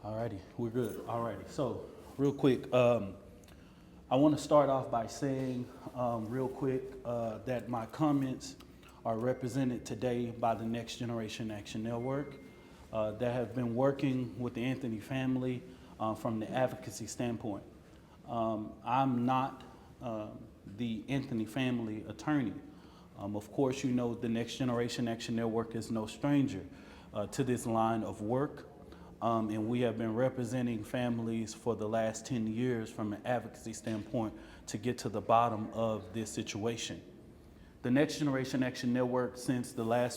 Alrighty, we're good. Alrighty, so real quick, I want to start off by saying real quick that my comments are represented today by the Next Generation Action Network that have been working with the Anthony family from the advocacy standpoint. I'm not the Anthony family attorney. Of course, you know the Next Generation Action Network is no stranger to this line of work. And we have been representing families for the last 10 years from an advocacy standpoint to get to the bottom of this situation. The Next Generation Action Network, since the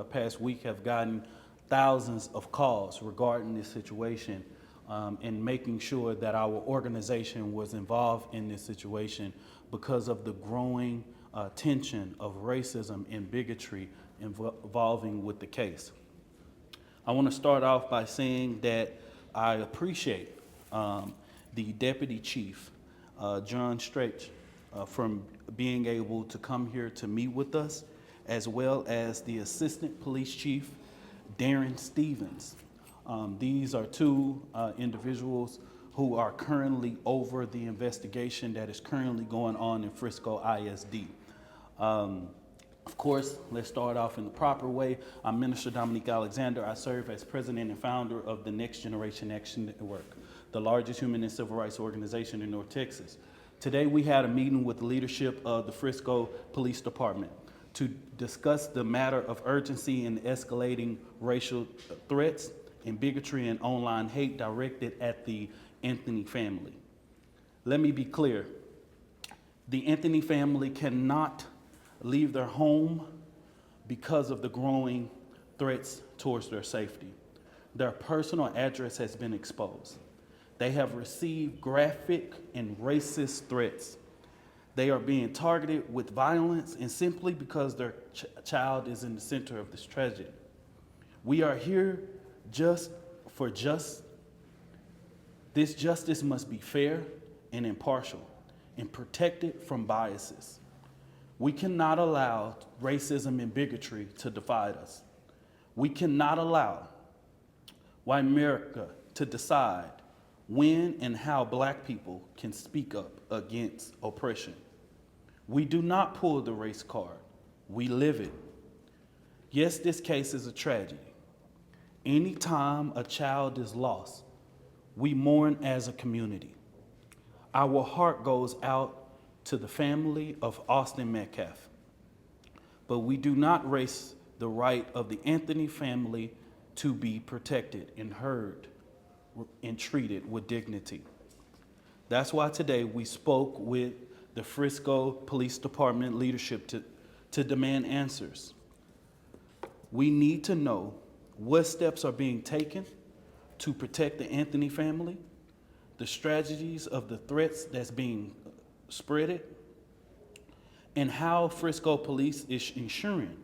past week, have gotten thousands of calls regarding this situation and making sure that our organization was involved in this situation because of the growing tension of racism and bigotry involving with the case. I want to start off by saying that I appreciate the Deputy Chief, John Stretch, from being able to come here to meet with us, as well as the Assistant Police Chief, Darren Stevens. These are two individuals who are currently over the investigation that is currently going on in Frisco ISD. Of course, let's start off in the proper way. I'm Minister Dominique Alexander. I serve as president and founder of the Next Generation Action Network, the largest human and civil rights organization in North Texas. Today, we had a meeting with the leadership of the Frisco Police Department to discuss the matter of urgency in escalating racial threats and bigotry and online hate directed at the Anthony family. Let me be clear. The Anthony family cannot leave their home because of the growing threats towards their safety. Their personal address has been exposed. They have received graphic and racist threats. They are being targeted with violence and simply because their child is in the center of this tragedy. We are here just. This justice must be fair and impartial and protected from biases. We cannot allow racism and bigotry to divide us. We cannot allow white America to decide when and how Black people can speak up against oppression. We do not pull the race card, we live it. Yes, this case is a tragedy. Anytime a child is lost, we mourn as a community. Our heart goes out to the family of Austin Metcalf. But we do not erase the right of the Anthony family to be protected and heard and treated with dignity. That's why today we spoke with the Frisco Police Department leadership to demand answers. We need to know what steps are being taken to protect the Anthony family, the strategies of the threats that's being spreaded, and how Frisco Police is ensuring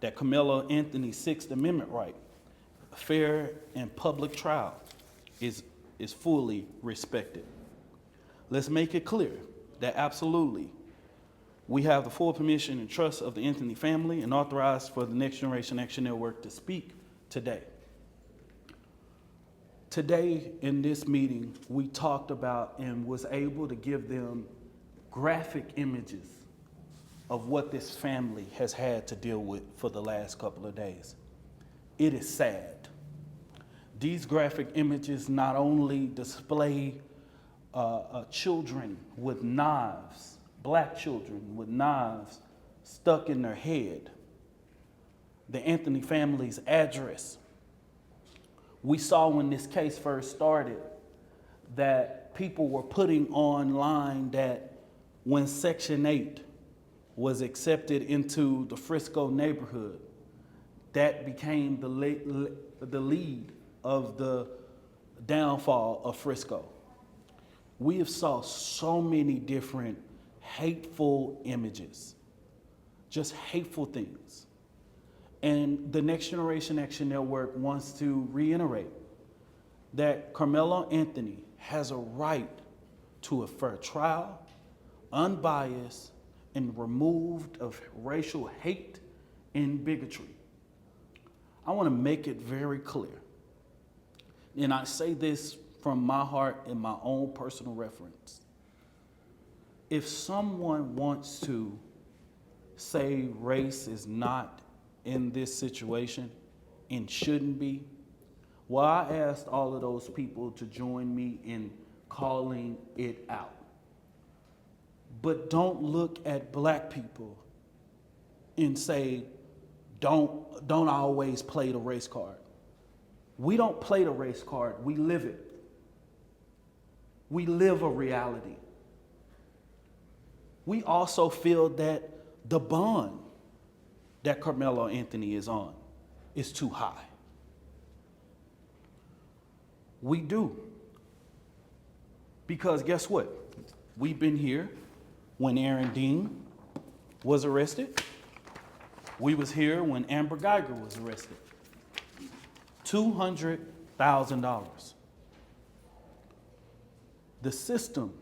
that Karmelo Anthony's Sixth Amendment right, a fair and public trial, is fully respected. Let's make it clear that absolutely we have the full permission and trust of the Anthony family and authorized for the Next Generation Action Network to speak today. Today in this meeting, we talked about and was able to give them graphic images of what this family has had to deal with for the last couple of days. It is sad. These graphic images not only display children with knives, Black children with knives stuck in their head, the Anthony family's address. We saw when this case first started that people were putting online that when Section 8 was accepted into the Frisco neighborhood, that became the lead of the downfall of Frisco. We have saw so many different hateful images, just hateful things. And the Next Generation Action Network wants to reiterate that Karmelo Anthony has a right to a fair trial, unbiased, and removed of racial hate and bigotry. I want to make it very clear and I say this from my heart and my own personal reference. If someone wants to say race is not in this situation and shouldn't be, well, I asked all of those people to join me in calling it out. But don't look at black people and say, don't always play the race card. We don't play the race card, we live it. We live a reality. We also feel that the bond that Karmelo Anthony is on is too high. We do. Because guess what? We've been here when Aaron Dean was arrested. We was here when Amber Geiger was arrested. $200,000. The system,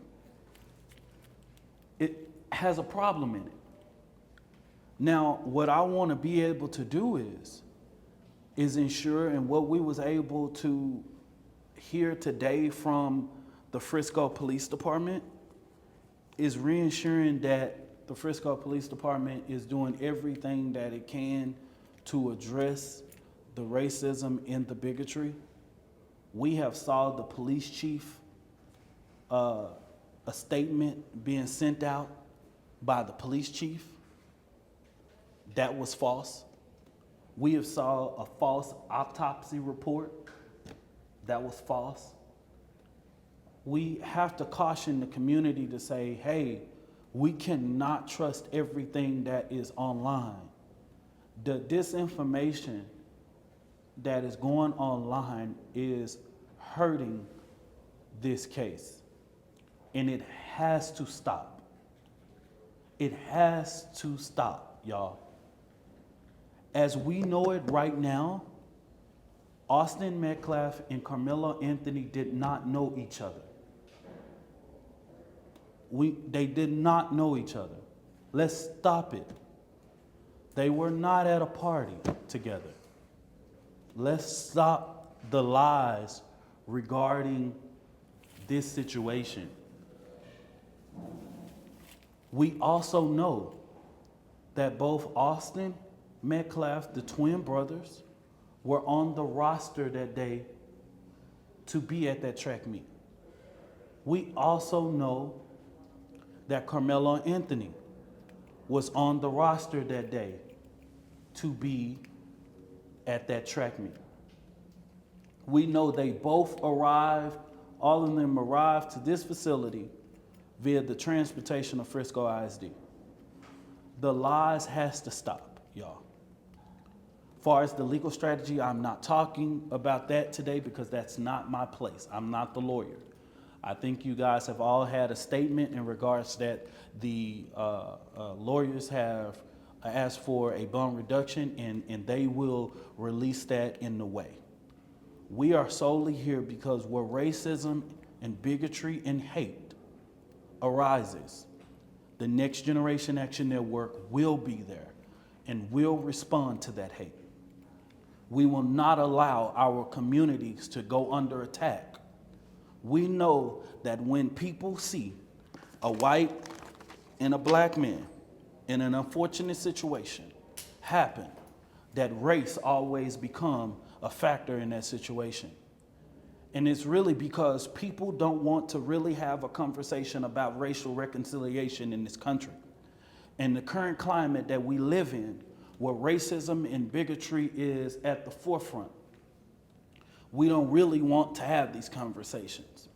it has a problem in it. Now, what I want to be able to do is ensure, and what we was able to hear today from the Frisco Police Department is reassuring that the Frisco Police Department is doing everything that it can to address the racism and the bigotry. We have saw the police chief, a statement being sent out by the police chief that was false. We have saw a false autopsy report that was false. We have to caution the community to say, hey, we cannot trust everything that is online. The disinformation that is going online is hurting this case, and it has to stop. It has to stop, y'all. As we know it right now, Austin Metcalf and Karmelo Anthony did not know each other. They did not know each other. Let's stop it. They were not at a party together. Let's stop the lies regarding this situation. We also know that both Austin Metcalf, the twin brothers, were on the roster that day to be at that track meet. We also know that Karmelo Anthony was on the roster that day to be at that track meet. We know they both arrived, all of them arrived to this facility via the transportation of Frisco ISD. The lies has to stop, y'all. Far as the legal strategy, I'm not talking about that today because that's not my place. I'm not the lawyer. I think you guys have all had a statement in regards that the lawyers have asked for a bond reduction, and they will release that in the way. We are solely here because where racism and bigotry and hate arises, the Next Generation Action Network will be there and will respond to that hate. We will not allow our communities to go under attack. We know that when people see a white and a black man in an unfortunate situation happen, that race always become a factor in that situation. And it's really because people don't want to really have a conversation about racial reconciliation in this country. And the current climate that we live in, where racism and bigotry is at the forefront, we don't really want to have these conversations.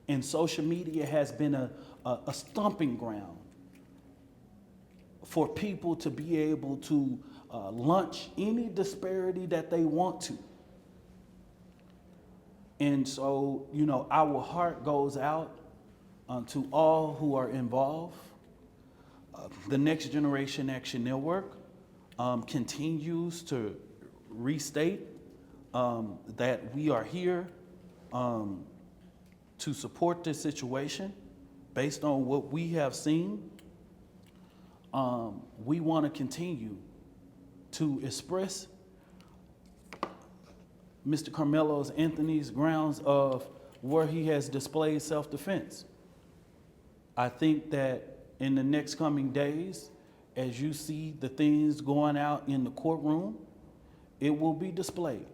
And social media has been a stomping ground for people to be able to launch any disparity that they want to. And so, you know, our heart goes out to all who are involved. The Next Generation Action Network continues to restate that we are here to support this situation based on what we have seen. We want to continue to express Mr. Karmelo Anthony's grounds of where he has displayed self-defense. I think that in the next coming days, as you see the things going out in the courtroom, it will be displayed.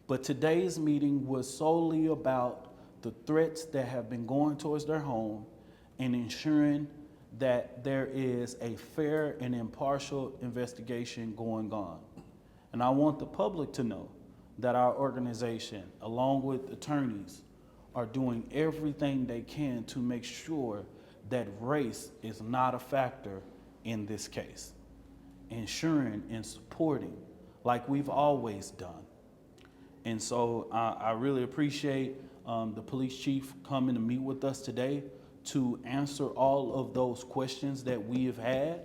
But today's meeting was solely about the threats that have been going towards their home and ensuring that there is a fair and impartial investigation going on. And I want the public to know that our organization, along with attorneys, are doing everything they can to make sure that race is not a factor in this case, ensuring and supporting like we've always done. And so I really appreciate the police chief coming to meet with us today to answer all of those questions that we have had.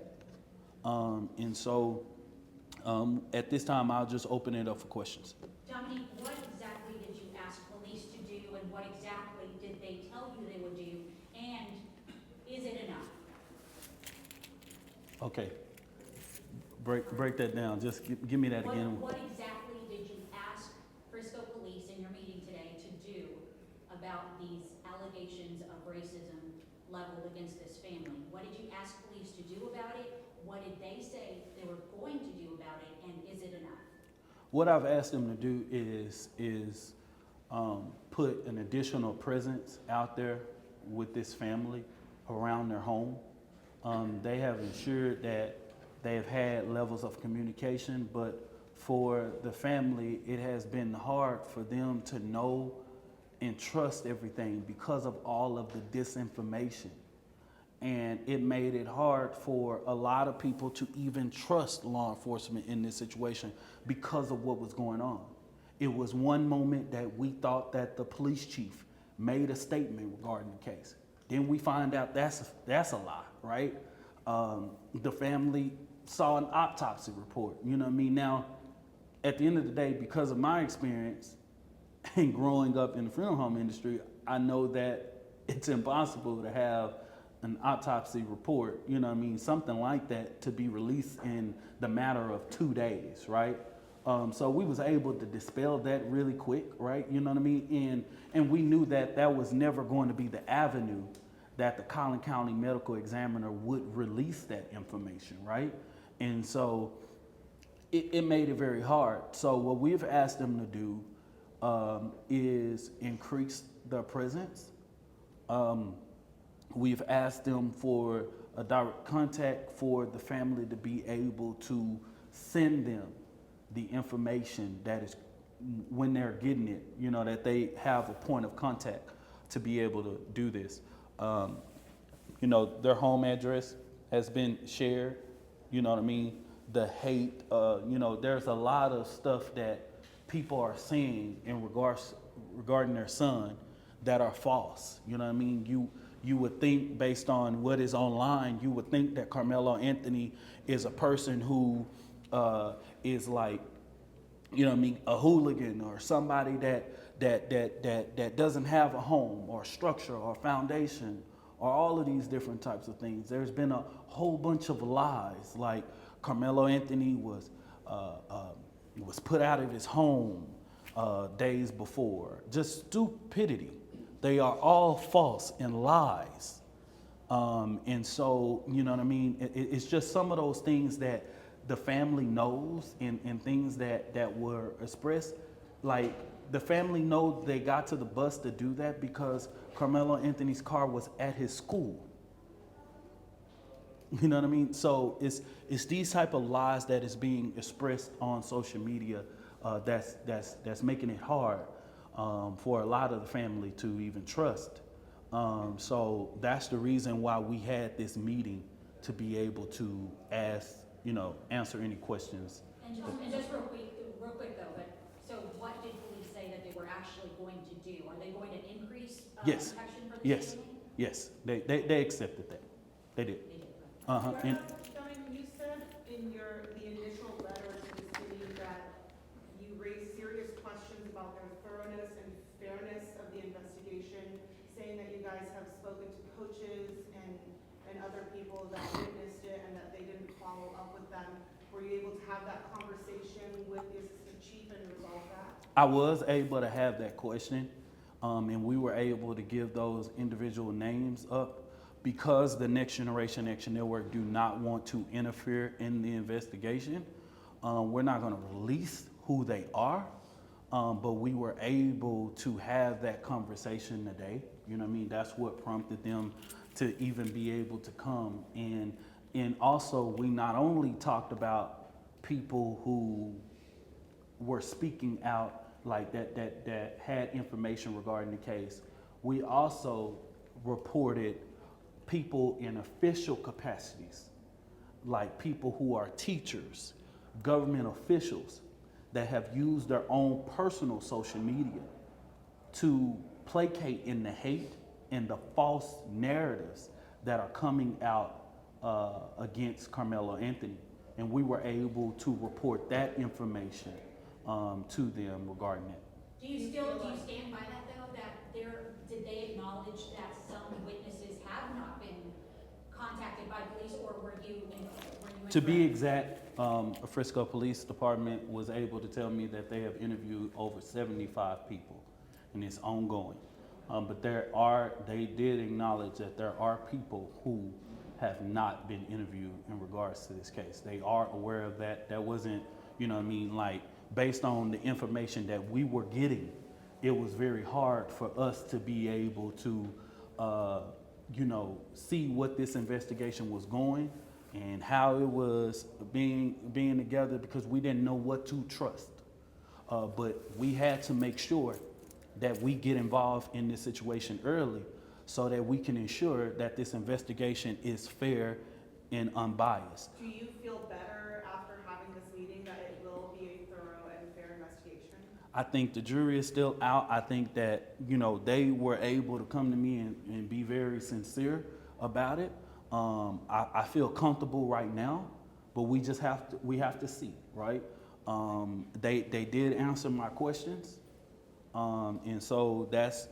And so at this time, I'll just open it up for questions. Dominique, what exactly did you ask police to do, and what exactly did they tell you they would do, and is it enough? Okay. Break that down. Just give me that again. What exactly did you ask Frisco Police in your meeting today to do about these allegations of racism leveled against this family? What did you ask police to do about it? What did they say they were going to do about it, and is it enough? What I've asked them to do is put an additional presence out there with this family around their home. They have ensured that they have had levels of communication, but for the family, it has been hard for them to know and trust everything because of all of the disinformation. And it made it hard for a lot of people to even trust law enforcement in this situation because of what was going on. It was one moment that we thought that the police chief made a statement regarding the case. Then we find out that's a lie, right? The family saw an autopsy report, you know what I mean? Now, at the end of the day, because of my experience and growing up in the funeral home industry, I know that it's impossible to have an autopsy report, you know what I mean, something like that to be released in the matter of 2 days, right? So we was able to dispel that really quick, right? You know what I mean? And we knew that that was never going to be the avenue that the Collin County Medical Examiner would release that information, right? And so it made it very hard. So what we've asked them to do is increase their presence. We've asked them for a direct contact for the family to be able to send them the information that is when they're getting it, you know, that they have a point of contact to be able to do this. You know, their home address has been shared, you know what I mean? The hate, you know, there's a lot of stuff that people are saying in regarding their son that are false, you know what I mean? You would think, based on what is online, you would think that Karmelo Anthony is a person who is like, you know what I mean, a hooligan or somebody that doesn't have a home or structure or foundation or all of these different types of things. There's been a whole bunch of lies, like Karmelo Anthony was put out of his home days before. Just stupidity. They are all false and lies. And so, you know what I mean? It's just some of those things that the family knows and things that were expressed. Like, the family know they got to the bus to do that because Karmelo Anthony's car was at his school. You know what I mean? So it's these type of lies that is being expressed on social media that's making it hard for a lot of the family to even trust. So that's the reason why we had this meeting, to be able to ask, you know, answer any questions. And just real quick though, but so what did police say that they were actually going to do? Are they going to increase Yes. protection for the Yes. family? Yes. They accepted that. They did. They did. And You said in the initial letter to the city that you raised serious questions about their thoroughness and fairness of the investigation, saying that you guys have spoken to coaches and other people that witnessed it and that they didn't follow up with them. Were you able to have that conversation with the assistant chief and resolve that? I was able to have that question, and we were able to give those individual names up because the Next Generation Action Network do not want to interfere in the investigation. We're not going to release who they are, but we were able to have that conversation today. You know what I mean? That's what prompted them to even be able to come. And also, we not only talked about people who were speaking out like that had information regarding the case, we also reported people in official capacities, like people who are teachers, government officials that have used their own personal social media to placate in the hate and the false narratives that are coming out against Karmelo Anthony. And we were able to report that information to them regarding that. Do you stand by that though, did they acknowledge that some witnesses have not been contacted by police, or were you To be exact, Frisco Police Department was able to tell me that they have interviewed over 75 people, and it's ongoing. But they did acknowledge that there are people who have not been interviewed in regards to this case. They are aware of that. That wasn't, you know what I mean, like based on the information that we were getting, it was very hard for us to be able to, see what this investigation was going and how it was being together, because we didn't know what to trust. But we had to make sure that we get involved in this situation early so that we can ensure that this investigation is fair and unbiased. Do you feel better after having this meeting that it will be a thorough and fair investigation? I think the jury is still out. I think that, they were able to come to me and be very sincere about it. I feel comfortable right now, but we have to see, right? They did answer my questions. And so that's,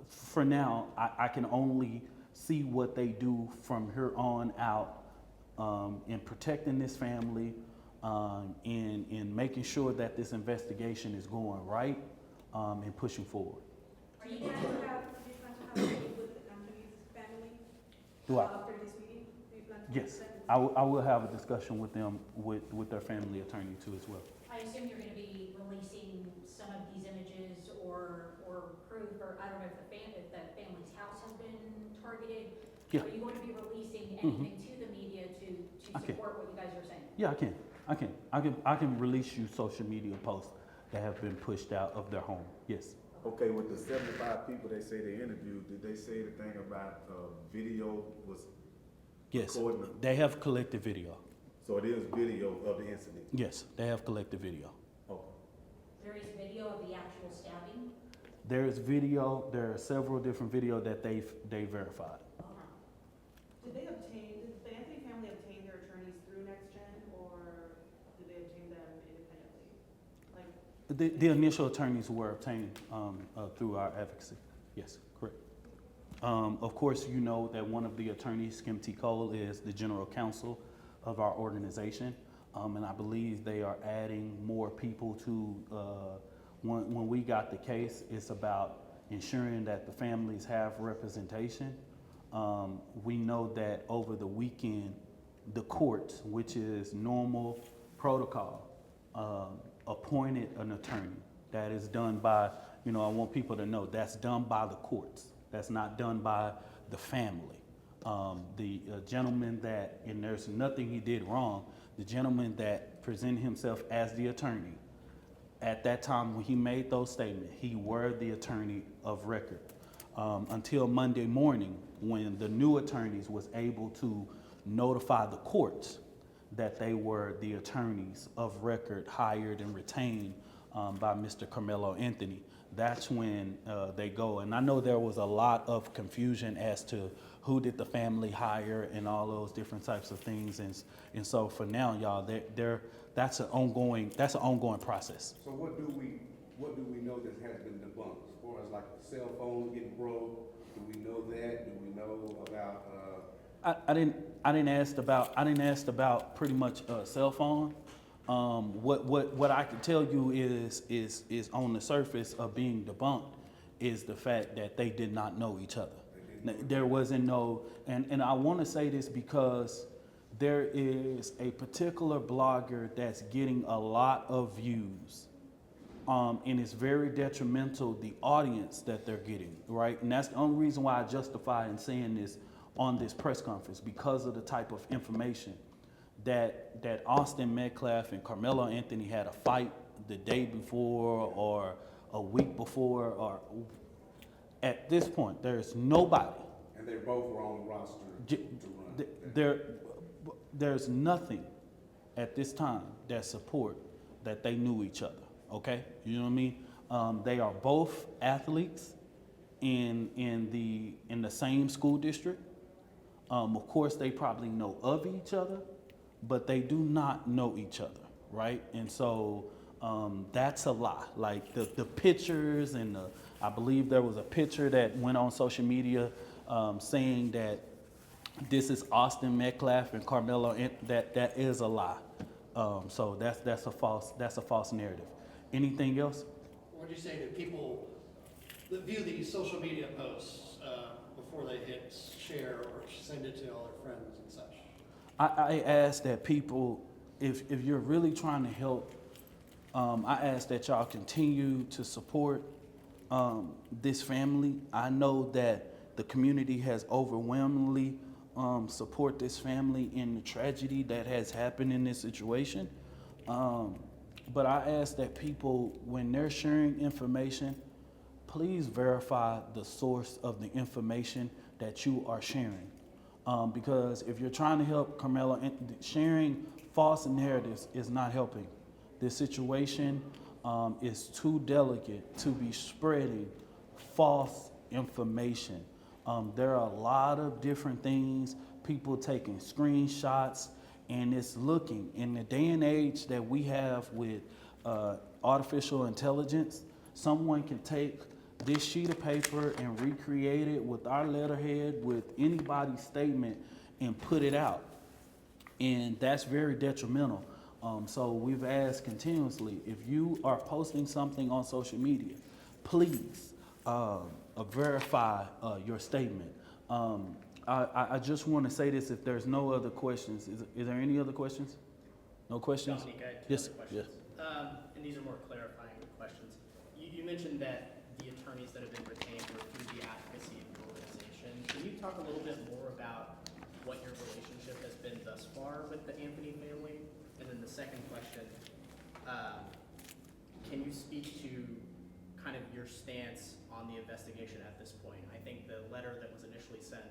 for now, I can only see what they do from here on out in protecting this family, in making sure that this investigation is going right, and pushing forward. Are you planning to have a meeting with Anthony's family Do I? after this meeting? Do you plan to Yes, present? I will have a discussion with them, with their family attorney too as well. I assume you're gonna be releasing some of these images or proof, or I don't know if if the family's house has been targeted. Yeah. Are you going to be releasing anything to the media to I can. support what you guys are saying? Yeah, I can release you social media posts that have been pushed out of their home. Yes. Okay, with the 75 people they say they interviewed, did they say anything about video was Yes. recording? They have collected video. So it is video of the incident? Yes, they have collected video. Okay. There is video of the actual stabbing? There is video. There are several different video that they verified. Did the Anthony family obtain their attorneys through NextGen, or did they obtain them independently? The initial attorneys were obtained through our advocacy. Yes, correct. Of course, you know that one of the attorneys, Kim T. Cole, is the general counsel of our organization. And I believe they are adding more people to, when we got the case, it's about ensuring that the families have representation. We know that over the weekend, the courts, which is normal protocol, appointed an attorney. That is done by, I want people to know that's done by the courts. That's not done by the family. The gentleman that, and there's nothing he did wrong, the gentleman that presented himself as the attorney, at that time when he made those statements, he were the attorney of record. Until Monday morning, when the new attorneys was able to notify the courts that they were the attorneys of record hired and retained by Mr. Karmelo Anthony. That's when they go. And I know there was a lot of confusion as to who did the family hire and all those different types of things. And so for now, y'all, that's an ongoing process. So what do we know that has been debunked? As far as like cell phones getting broke, do we know that? Do we know about I didn't ask about pretty much cell phone. What I can tell you is on the surface of being debunked is the fact that they did not know each other. There wasn't no, and I want to say this because there is a particular blogger that's getting a lot of views, and it's very detrimental the audience that they're getting, right? And that's the only reason why I justify in saying this on this press conference, because of the type of information that Austin Metcalf and Karmelo Anthony had a fight the day before or a week before, or at this point, there's nobody. And they both were on the roster to run. There's nothing at this time that support that they knew each other, okay? You know what I mean? They are both athletes in the same school district. Of course, they probably know of each other, but they do not know each other, right? And so that's a lie. Like the pictures and I believe there was a picture that went on social media saying that this is Austin Metcalf and Karmelo, and that is a lie. So that's a false narrative. Anything else? What would you say to people that view these social media posts before they hit share or send it to all their friends and such? I ask that people, if you're really trying to help, I ask that y'all continue to support this family. I know that the community has overwhelmingly support this family in the tragedy that has happened in this situation. But I ask that people, when they're sharing information, please verify the source of the information that you are sharing. Because if you're trying to help Karmelo, sharing false narratives is not helping. This situation is too delicate to be spreading false information. There are a lot of different things, people taking screenshots, and it's looking, in the day and age that we have with artificial intelligence, someone can take this sheet of paper and recreate it with our letterhead, with anybody's statement, and put it out. And that's very detrimental. So we've asked continuously, if you are posting something on social media, please verify your statement. I just want to say this, if there's no other questions, is there any other questions? No questions? Dominique, I have two Yes, other questions. yes. And these are more clarifying questions. You mentioned that the attorneys that have been retained were through the advocacy of the organization. Can you talk a little bit more about what your relationship has been thus far with the Anthony family? And then the second question, can you speak to kind of your stance on the investigation at this point? I think the letter that was initially sent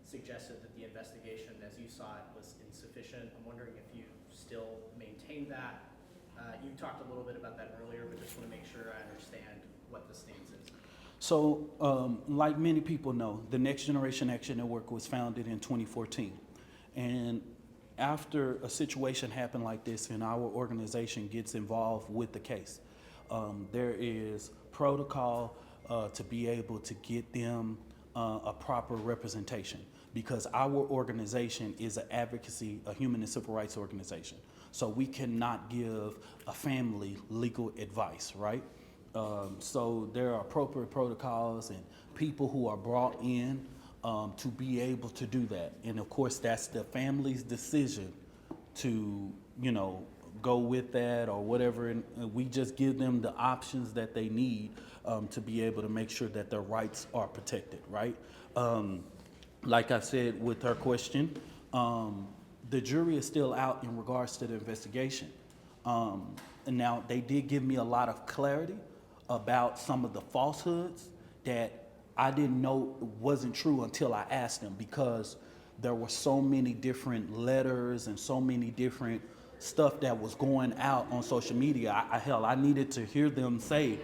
suggested that the investigation, as you saw it, was insufficient. I'm wondering if you still maintain that. You talked a little bit about that earlier, but just want to make sure I understand what the stance is. So, like many people know, the Next Generation Action Network was founded in 2014. And after a situation happened like this and our organization gets involved with the case, there is protocol to be able to get them a proper representation, because our organization is an advocacy, a human and civil rights organization. So we cannot give a family legal advice, right? So there are appropriate protocols and people who are brought in to be able to do that. And of course, that's the family's decision to, go with that or whatever. And we just give them the options that they need to be able to make sure that their rights are protected, right? Like I said with her question, the jury is still out in regards to the investigation. And now they did give me a lot of clarity about some of the falsehoods that I didn't know wasn't true until I asked them, because there were so many different letters and so many different stuff that was going out on social media. I needed to hear them say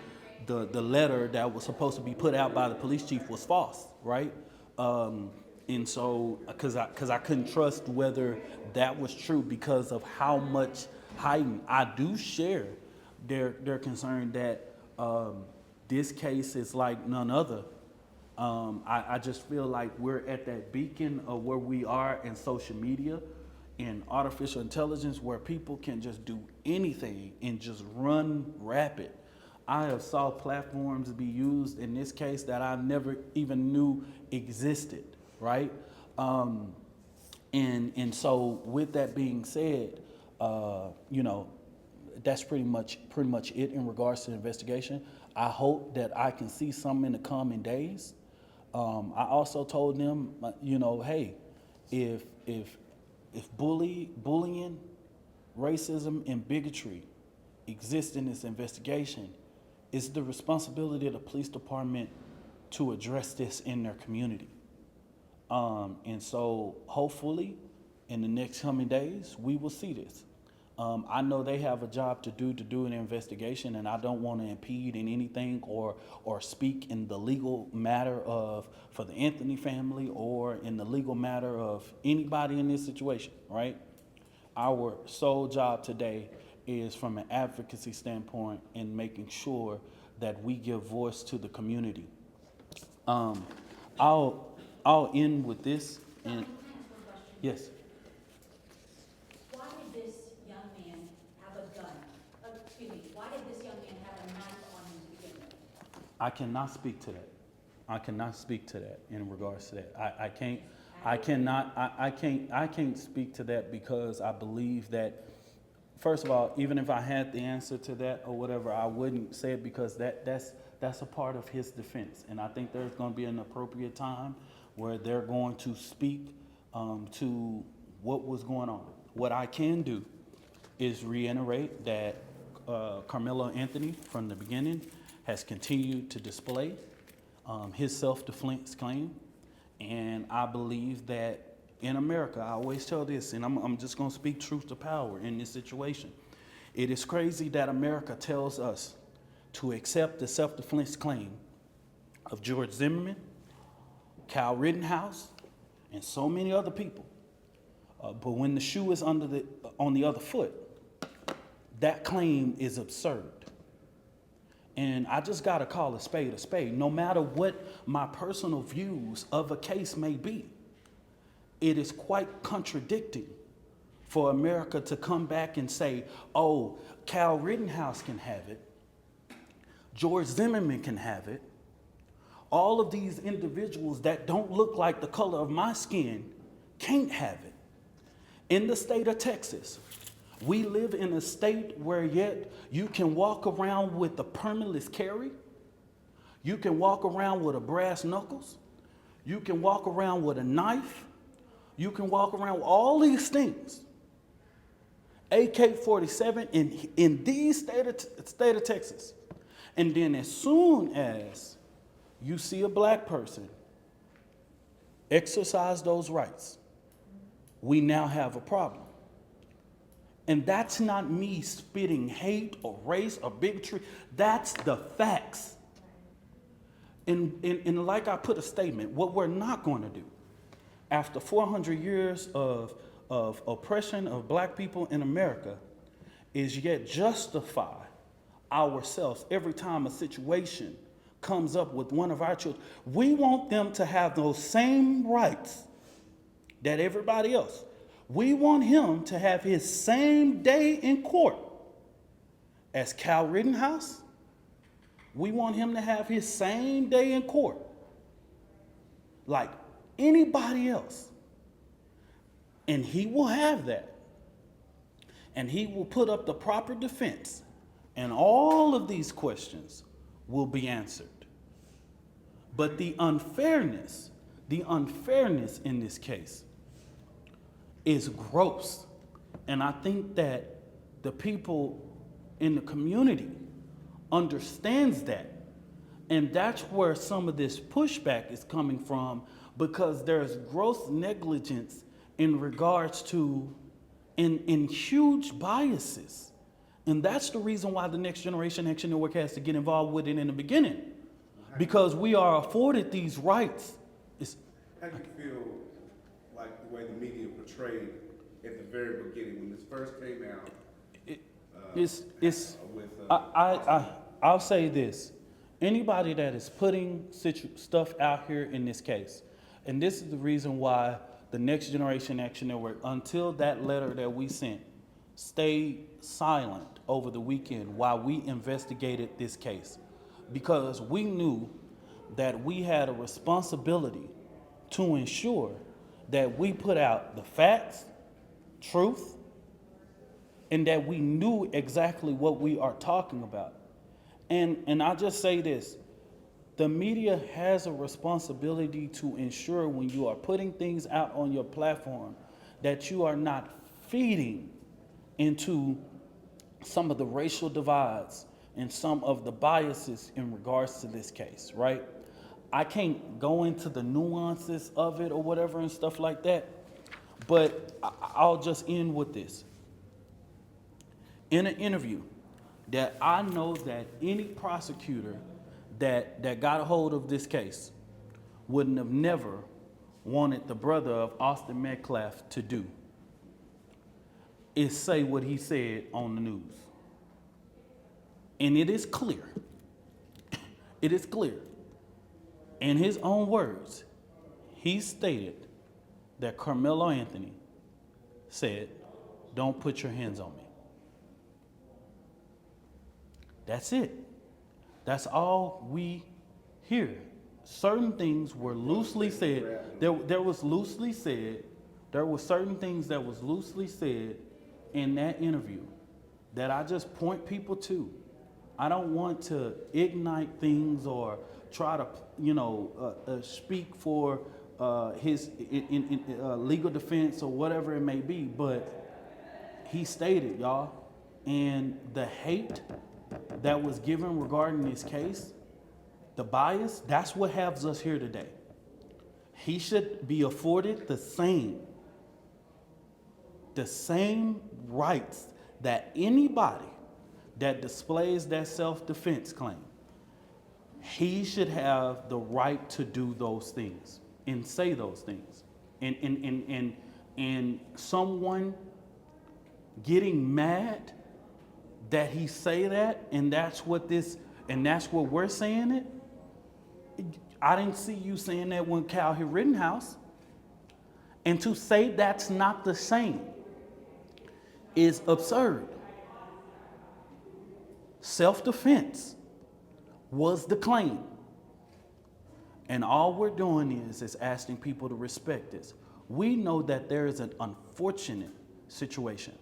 the letter that was supposed to be put out by the police chief was false, right? And so, because I couldn't trust whether that was true because of how much hiding. I do share their concern that this case is like none other. I just feel like we're at that beacon of where we are in social media, in artificial intelligence where people can just do anything and just run rapid. I have saw platforms be used in this case that I never even knew existed, right? And so with that being said, you know, that's pretty much it in regards to the investigation. I hope that I can see some in the coming days. I also told them, you know, hey, if bullying, racism, and bigotry exist in this investigation, it's the responsibility of the police department to address this in their community. And so hopefully in the next coming days, we will see this. I know they have a job to do an investigation, and I don't want to impede in anything or speak in the legal matter for the Anthony family or in the legal matter of anybody in this situation, right? Our sole job today is from an advocacy standpoint in making sure that we give voice to the community. I'll end with this. And Can I ask one question? yes. Why did this young man have a gun? Why did this young man have a knife on him to begin with? I cannot speak to that. I cannot speak to that in regards to that. I can't speak to that because I believe that, first of all, even if I had the answer to that or whatever, I wouldn't say it because that's a part of his defense. And I think there's going to be an appropriate time where they're going to speak to what was going on. What I can do is reiterate that Karmelo Anthony, from the beginning, has continued to display his self-defense claim. And I believe that in America, I always tell this, and I'm just going to speak truth to power in this situation. It is crazy that America tells us to accept the self-defense claim of George Zimmerman, Kyle Rittenhouse, and so many other people. But when the shoe is on the other foot, that claim is absurd. And I just got to call a spade, no matter what my personal views of a case may be. It is quite contradicting for America to come back and say, oh, Kyle Rittenhouse can have it, George Zimmerman can have it, all of these individuals that don't look like the color of my skin can't have it. In the state of Texas, we live in a state where yet you can walk around with a permitless carry. You can walk around with a brass knuckles. You can walk around with a knife. You can walk around with all these things. AK-47 in the state of Texas. And then as soon as you see a black person exercise those rights, we now have a problem. And that's not me spitting hate or race or bigotry. That's the facts. And like I put a statement, what we're not going to do after 400 years of oppression of black people in America is yet justify ourselves every time a situation comes up with one of our children. We want them to have those same rights that everybody else. We want him to have his same day in court as Kyle Rittenhouse. We want him to have his same day in court like anybody else. And he will have that. And he will put up the proper defense. And all of these questions will be answered. But the unfairness in this case is gross. And I think that the people in the community understands that. And that's where some of this pushback is coming from, because there's gross negligence in regards to in huge biases. And that's the reason why the Next Generation Action Network has to get involved with it in the beginning, because we are afforded these rights. How do you feel like the way the media portrayed at the very beginning when this first came out? I'll say this. Anybody that is putting stuff out here in this case, and this is the reason why the Next Generation Action Network, until that letter that we sent, stayed silent over the weekend while we investigated this case, because we knew that we had a responsibility to ensure that we put out the facts, truth, and that we knew exactly what we are talking about. And I'll just say this, the media has a responsibility to ensure when you are putting things out on your platform that you are not feeding into some of the racial divides and some of the biases in regards to this case, right? I can't go into the nuances of it or whatever and stuff like that, but I'll just end with this. In an interview that I know that any prosecutor that got a hold of this case wouldn't have never wanted the brother of Austin Metcalf to do is say what he said on the news. And it is clear, it is clear, in his own words, he stated that Karmelo Anthony said, "Don't put your hands on me." That's it. That's all we hear. Certain things were loosely said. There was loosely said. There were certain things that was loosely said in that interview that I just point people to. I don't want to ignite things or try to, speak for his legal defense or whatever it may be, but he stated, y'all, and the hate that was given regarding this case, the bias, that's what has us here today. He should be afforded the same rights that anybody that displays that self-defense claim. He should have the right to do those things and say those things. And someone getting mad that he say that, and that's what we're saying it. I didn't see you saying that when Cal hit Rittenhouse. And to say that's not the same is absurd. Self-defense was the claim. And all we're doing is asking people to respect this. We know that there is an unfortunate situation.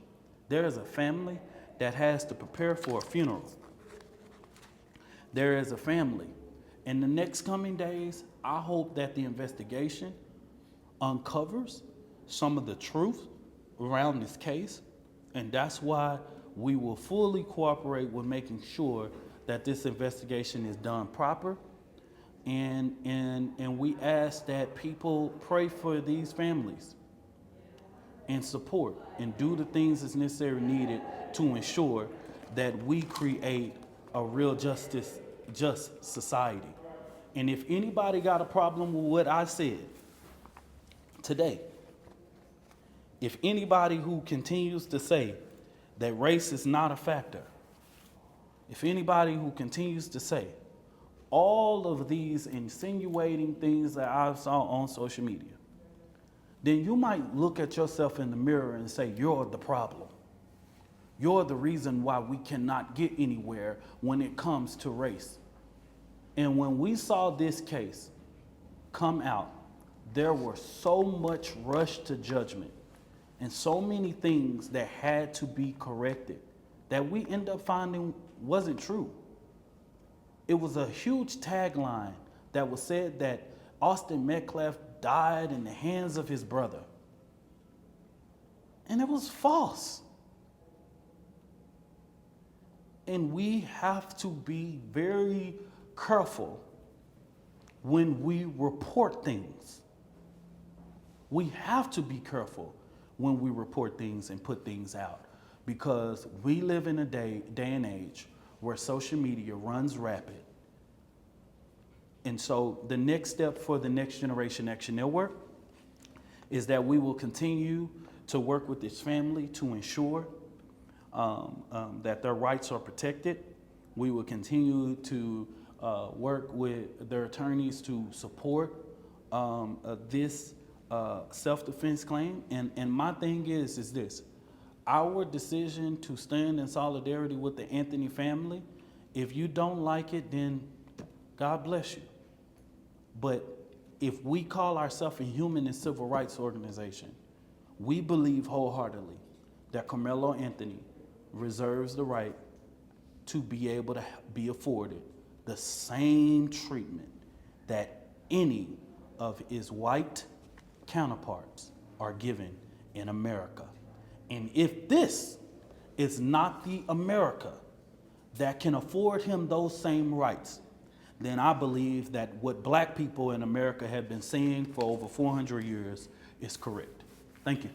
There is a family that has to prepare for a funeral. There is a family. In the next coming days, I hope that the investigation uncovers some of the truth around this case, and that's why we will fully cooperate with making sure that this investigation is done proper, and we ask that people pray for these families and support and do the things that's necessary needed to ensure that we create a real just society. And if anybody got a problem with what I said today, if anybody who continues to say that race is not a factor, if anybody who continues to say all of these insinuating things that I saw on social media, then you might look at yourself in the mirror and say, you're the problem. You're the reason why we cannot get anywhere when it comes to race. And when we saw this case come out, there were so much rush to judgment and so many things that had to be corrected that we end up finding wasn't true. It was a huge tagline that was said that Austin Metcalf died in the hands of his brother. And it was false. And we have to be very careful when we report things. We have to be careful when we report things and put things out, because we live in a day and age where social media runs rapid. And so the next step for the Next Generation Action Network is that we will continue to work with this family to ensure that their rights are protected. We will continue to work with their attorneys to support this self-defense claim. And my thing is this. Our decision to stand in solidarity with the Anthony family, if you don't like it, then God bless you. But if we call ourselves a human and civil rights organization, we believe wholeheartedly that Karmelo Anthony reserves the right to be able to be afforded the same treatment that any of his white counterparts are given in America. And if this is not the America that can afford him those same rights, then I believe that what black people in America have been saying for over 400 years is correct. Thank you.